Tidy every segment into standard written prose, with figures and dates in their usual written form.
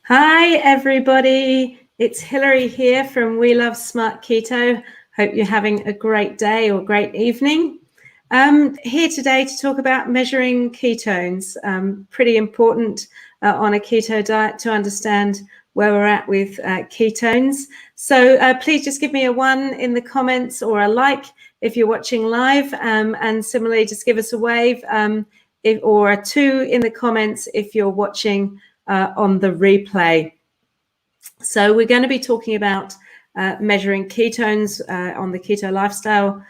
Hi, everybody. It's Hilary here from We Love Smart Keto. Hope you're having a great day or great evening. Here today to talk about measuring ketones. Pretty important on a keto diet to understand where we're at with ketones. So please just give me a 1 in the comments or a like if you're watching live, and similarly just give us a wave or a 2 in the comments if you're watching on the replay. So we're going to be talking about measuring ketones on the keto lifestyle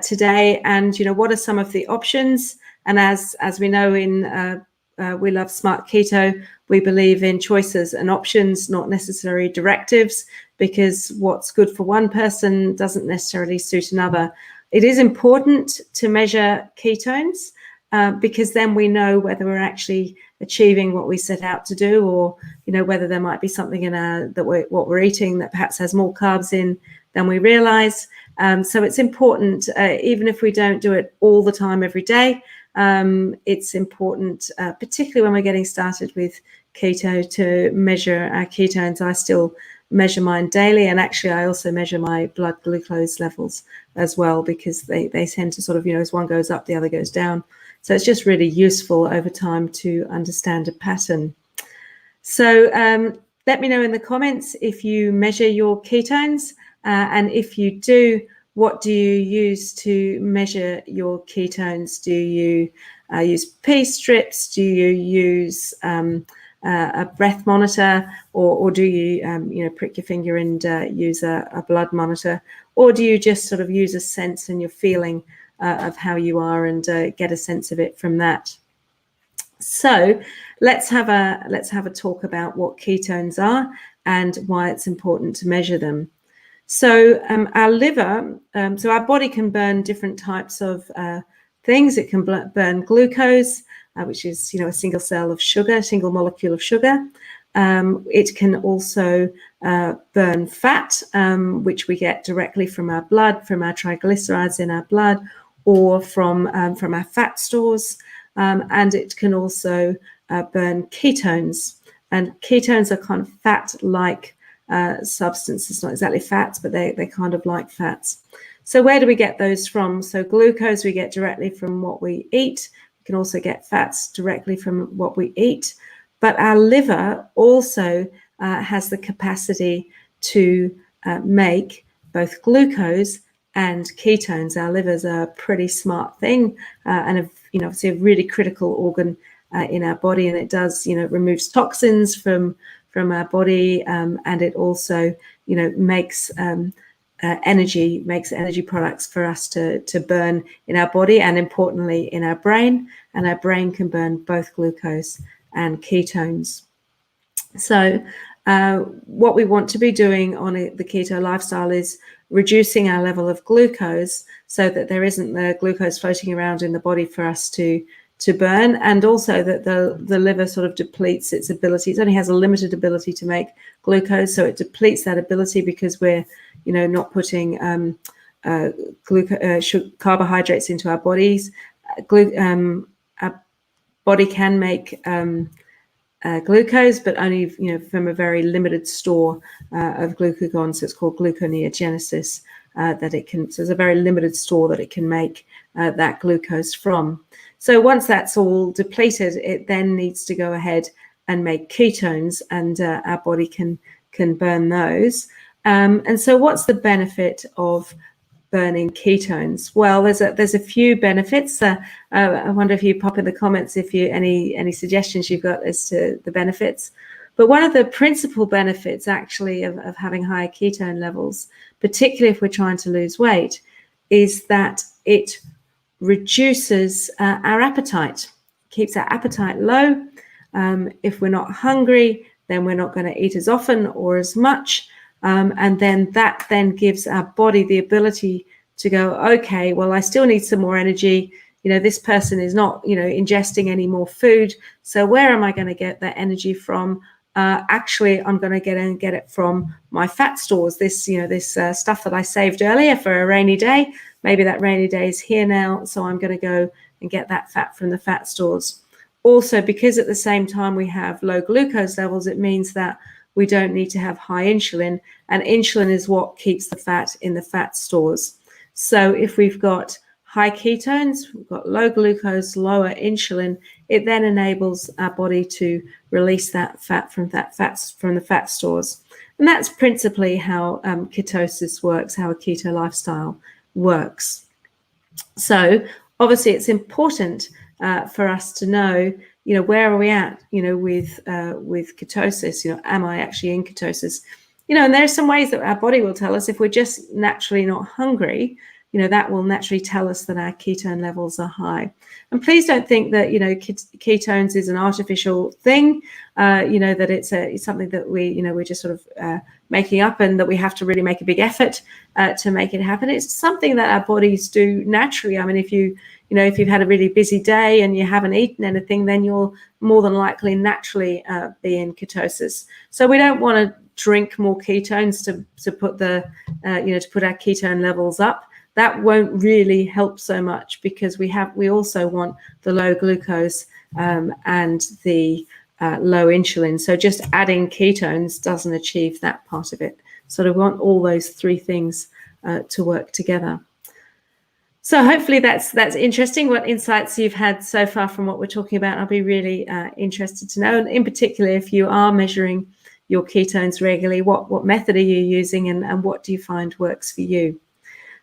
today, and what are some of the options. And as we know in We Love Smart Keto, we believe in choices and options, not necessarily directives, because what's good for one person doesn't necessarily suit another. It is important to measure ketones because then we know whether we're actually achieving what we set out to do, or whether there might be something in what we're eating that perhaps has more carbs in than we realize. So it's important, even if we don't do it all the time every day, it's important, particularly when we're getting started with keto, to measure our ketones. I still measure mine daily, and actually I also measure my blood glucose levels as well, because they tend to sort of, as one goes up, the other goes down. So it's just really useful over time to understand a pattern. So let me know in the comments if you measure your ketones, and if you do, what do you use to measure your ketones? Do you use pee strips? Do you use a breath monitor, or do you prick your finger and use a blood monitor, or do you just sort of use a sense and your feeling of how you are and get a sense of it from that? So let's have a talk about what ketones are and why it's important to measure them. So our liver, so our body can burn different types of things. It can burn glucose, which is a single cell of sugar, single molecule of sugar. It can also burn fat, which we get directly from our blood, from our triglycerides in our blood, or from our fat stores. And it can also burn ketones. And ketones are kind of fat-like substances, not exactly fats, but they're kind of like fats. So where do we get those from? So glucose we get directly from what we eat. We can also get fats directly from what we eat. But our liver also has the capacity to make both glucose and ketones. Our liver's a pretty smart thing, and obviously a really critical organ in our body, and it does removes toxins from our body, and it also makes energy products for us to burn in our body, and importantly in our brain. And our brain can burn both glucose and ketones. So what we want to be doing on the keto lifestyle is reducing our level of glucose so that there isn't the glucose floating around in the body for us to burn, and also that the liver sort of depletes its ability. It only has a limited ability to make glucose, so it depletes that ability because we're not putting carbohydrates into our bodies. Our body can make glucose, but only from a very limited store of glucagon. So it's called gluconeogenesis. That it can. So there's a very limited store that it can make that glucose from. So once that's all depleted, it then needs to go ahead and make ketones, and our body can burn those. And so what's the benefit of burning ketones? Well, there's a few benefits. I wonder if you pop in the comments if you any suggestions you've got as to the benefits. But one of the principal benefits actually of having higher ketone levels, particularly if we're trying to lose weight, is that it reduces our appetite, keeps our appetite low. If we're not hungry, then we're not going to eat as often or as much. And then that gives our body the ability to go, okay, well, I still need some more energy. This person is not, ingesting any more food. So where am I going to get that energy from? Actually, I'm going to get it from my fat stores. This stuff that I saved earlier for a rainy day. Maybe that rainy day is here now, so I'm going to go and get that fat from the fat stores. Also, because at the same time we have low glucose levels, it means that we don't need to have high insulin, and insulin is what keeps the fat in the fat stores. So if we've got high ketones, we've got low glucose, lower insulin, it then enables our body to release that fat from the fat stores. And that's principally how ketosis works, how a keto lifestyle works. So obviously it's important for us to know, where are we at, with ketosis, am I actually in ketosis? And there are some ways that our body will tell us. If we're just naturally not hungry, that will naturally tell us that our ketone levels are high. And please don't think that, ketones is an artificial thing, that it's something that we're just sort of making up, and that we have to really make a big effort to make it happen. It's something that our bodies do naturally. I mean, if you've had a really busy day and you haven't eaten anything, then you'll more than likely naturally be in ketosis. So we don't want to drink more ketones to put to put our ketone levels up. That won't really help so much, because we also want the low glucose and the low insulin. So just adding ketones doesn't achieve that part of it. So we want all those three things to work together. So hopefully that's interesting, what insights you've had so far from what we're talking about. I'll be really interested to know, and in particular, if you are measuring your ketones regularly, what method are you using, and what do you find works for you?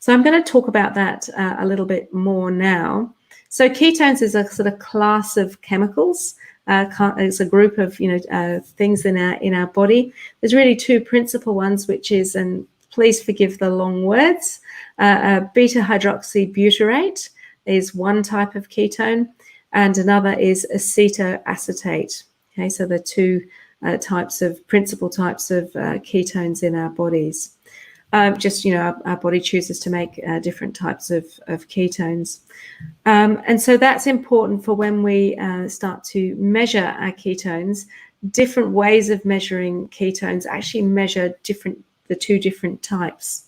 So I'm going to talk about that a little bit more now. So ketones is a sort of class of chemicals. It's a group of things in our body. There's really two principal ones, which is, and please forgive the long words, beta hydroxybutyrate is one type of ketone, and another is acetoacetate. Okay, so the two principal types of ketones in our bodies. Our body chooses to make different types of ketones. And so that's important for when we start to measure our ketones. Different ways of measuring ketones actually measure the two different types.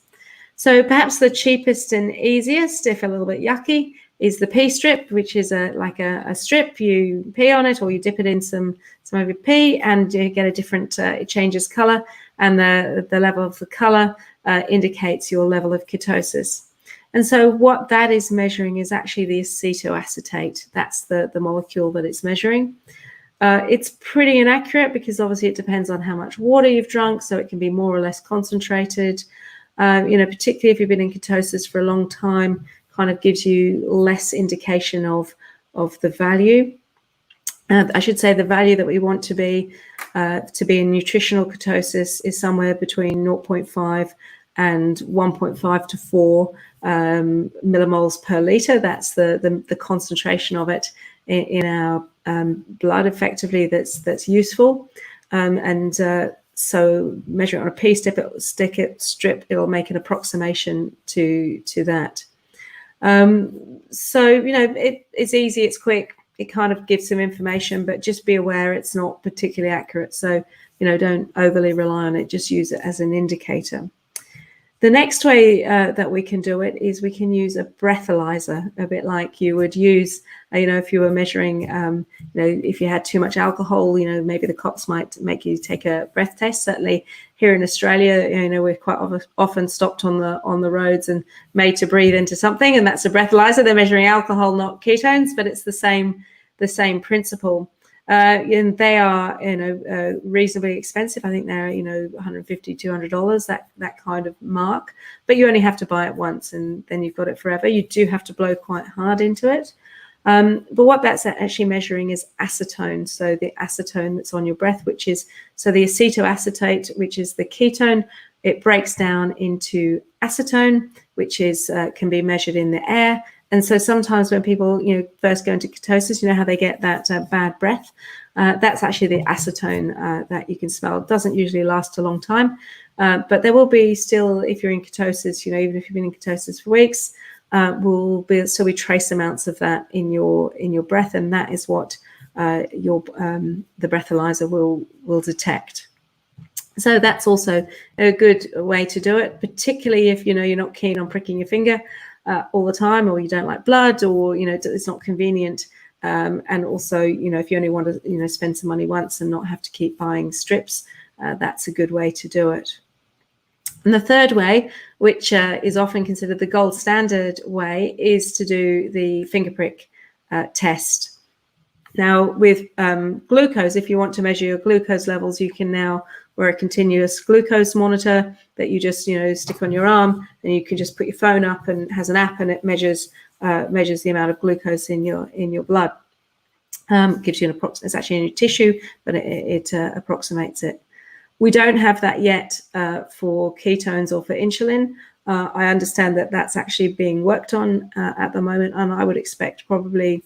So perhaps the cheapest and easiest, if a little bit yucky, is the pee strip, which is like a strip. You pee on it, or you dip it in some of your pee, and you get a different, it changes color, and the level of the color indicates your level of ketosis. And so what that is measuring is actually the acetoacetate. That's the molecule that it's measuring. It's pretty inaccurate, because obviously it depends on how much water you've drunk, so it can be more or less concentrated. Particularly if you've been in ketosis for a long time, kind of gives you less indication of the value. I should say the value that we want to be in nutritional ketosis is somewhere between 0.5 and 1.5 to 4 millimoles per liter. That's the concentration of it in our blood, effectively, that's useful. So measure it on a pee strip, it'll make an approximation to that. It's easy, it's quick, it kind of gives some information, but just be aware it's not particularly accurate. So, don't overly rely on it, just use it as an indicator. The next way that we can do it is we can use a breathalyzer, a bit like you would use, if you were measuring, if you had too much alcohol, maybe the cops might make you take a breath test. Certainly here in Australia, we're quite often stopped on the roads and made to breathe into something, and that's a breathalyzer. They're measuring alcohol, not ketones, but it's the same principle. And they are, reasonably expensive. I think they're, $150, $200, that kind of mark. But you only have to buy it once, and then you've got it forever. You do have to blow quite hard into it. But what that's actually measuring is acetone. So the acetone that's on your breath, the acetoacetate, which is the ketone, it breaks down into acetone, which can be measured in the air. And so sometimes when people, first go into ketosis, how they get that bad breath. That's actually the acetone that you can smell. It doesn't usually last a long time, but there will be still, if you're in ketosis, even if you've been in ketosis for weeks, so we trace amounts of that in your breath, and that is what the breathalyzer will detect. So that's also a good way to do it, particularly if you're not keen on pricking your finger all the time, or you don't like blood, or it's not convenient And also, if you only want to, spend some money once and not have to keep buying strips, that's a good way to do it. And the third way, which is often considered the gold standard way, is to do the finger prick test. Now, with glucose, if you want to measure your glucose levels, you can now wear a continuous glucose monitor that you just, stick on your arm, and you can just put your phone up, and it has an app, and it measures the amount of glucose in your blood. Gives you an approximate. It's actually in your tissue, but it approximates it. We don't have that yet for ketones or for insulin. I understand that that's actually being worked on at the moment, and I would expect probably,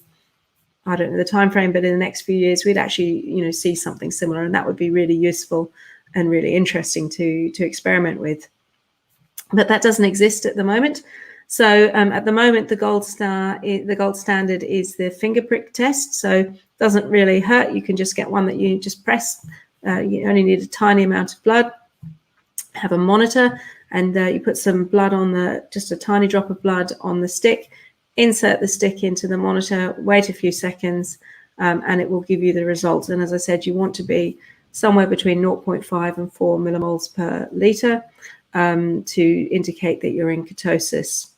I don't know the time frame, but in the next few years we'd actually see something similar, and that would be really useful and really interesting to experiment with. But that doesn't exist at the moment. So at the moment, the gold standard is the finger prick test. So it doesn't really hurt. You can just get one that you just press. You only need a tiny amount of blood, have a monitor, and you put some blood on just a tiny drop of blood on the stick, insert the stick into the monitor, wait a few seconds, and it will give you the results. And as I said, you want to be somewhere between 0.5 and 4 millimoles per liter to indicate that you're in ketosis.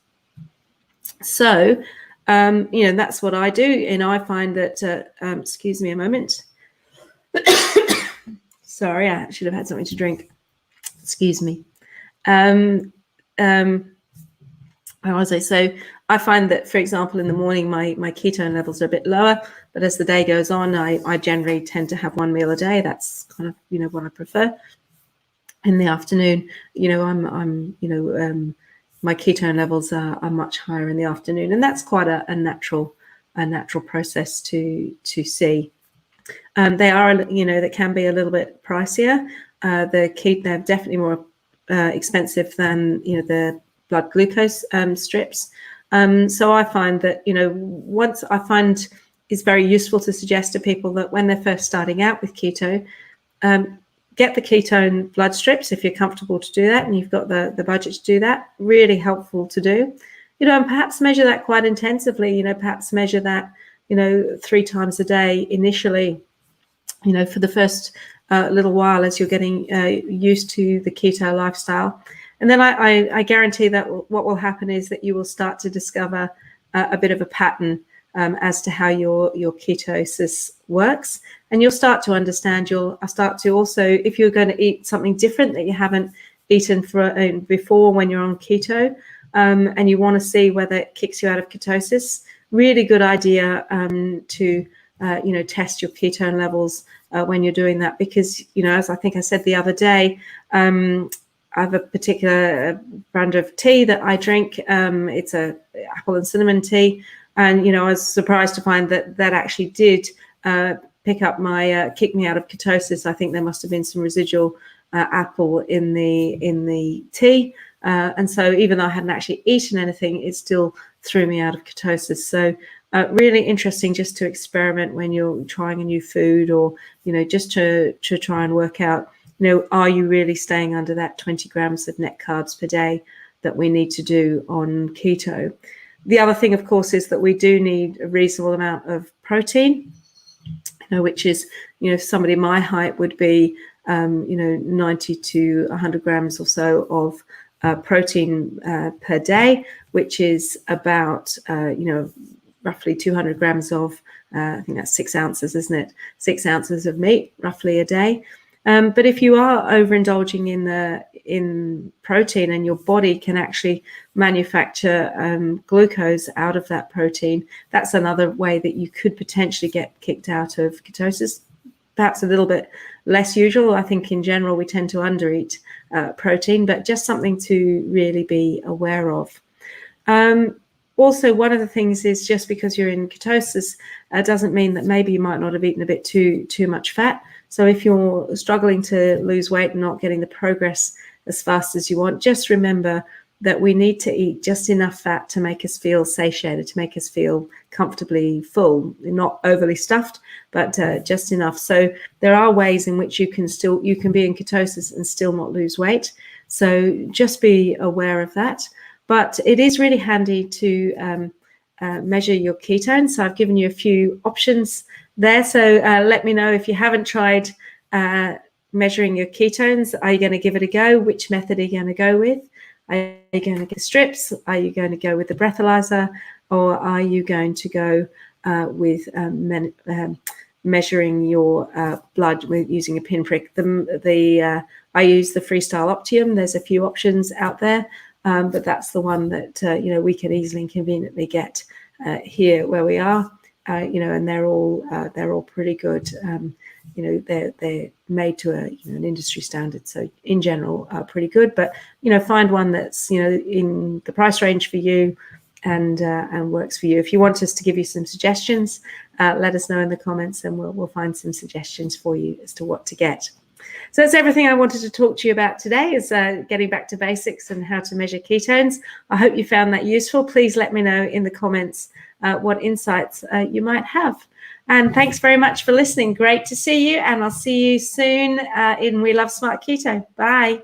So, that's what I do. And I find that, excuse me a moment. Sorry, I should have had something to drink. Excuse me. How was I? So I find that, for example, in the morning, my ketone levels are a bit lower, but as the day goes on, I generally tend to have one meal a day. That's kind of, what I prefer. In the afternoon, my ketone levels are much higher in the afternoon, and that's quite a natural process to see. They are, they can be a little bit pricier. They're definitely more expensive than the blood glucose strips. So I find that it's very useful to suggest to people that when they're first starting out with keto, get the ketone blood strips if you're comfortable to do that and you've got the budget to do that. Really helpful to do, and perhaps measure that quite intensively. Perhaps measure that 3 times a day initially, for the first little while as you're getting used to the keto lifestyle. And then I guarantee that what will happen is that you will start to discover a bit of a pattern as to how your ketosis works, and you'll start to understand. You'll start to also, if you're going to eat something different that you haven't eaten before when you're on keto, and you want to see whether it kicks you out of ketosis, really good idea to test your ketone levels when you're doing that, because as I think I said the other day, I have a particular brand of tea that I drink. It's a apple and cinnamon tea, and I was surprised to find that actually did kick me out of ketosis. I think there must have been some residual apple in the tea, and so even though I hadn't actually eaten anything, it still threw me out of ketosis. So really interesting just to experiment when you're trying a new food, or just to try and work out, are you really staying under that 20 grams of net carbs per day that we need to do on keto? The other thing, of course, is that we do need a reasonable amount of protein, which is, somebody my height would be, 90 to 100 grams or so of protein per day, which is about, roughly 200 grams of, I think that's 6 ounces, isn't it? 6 ounces of meat, roughly a day. But if you are overindulging in protein, and your body can actually manufacture glucose out of that protein, that's another way that you could potentially get kicked out of ketosis. Perhaps a little bit less usual. I think in general we tend to undereat protein, but just something to really be aware of. Also, one of the things is, just because you're in ketosis doesn't mean that maybe you might not have eaten a bit too much fat. So if you're struggling to lose weight and not getting the progress as fast as you want, just remember that we need to eat just enough fat to make us feel satiated, to make us feel comfortably full, not overly stuffed, but just enough. So there are ways in which you can be in ketosis and still not lose weight. So just be aware of that. But it is really handy to measure your ketones. So I've given you a few options there. So let me know if you haven't tried measuring your ketones. Are you going to give it a go? Which method are you going to go with? Are you going to get strips? Are you going to go with the breathalyzer? Or are you going to go with measuring your blood with using a pinprick? I use the Freestyle Optium. There's a few options out there, but that's the one that we can easily and conveniently get here where we are. And they're all pretty good. They're made to an industry standard, so in general pretty good. But find one that's in the price range for you and works for you. If you want us to give you some suggestions, let us know in the comments, and we'll find some suggestions for you as to what to get. So that's everything I wanted to talk to you about today, is getting back to basics and how to measure ketones. I hope you found that useful. Please let me know in the comments what insights you might have. And thanks very much for listening. Great to see you, and I'll see you soon in We Love Smart Keto. Bye.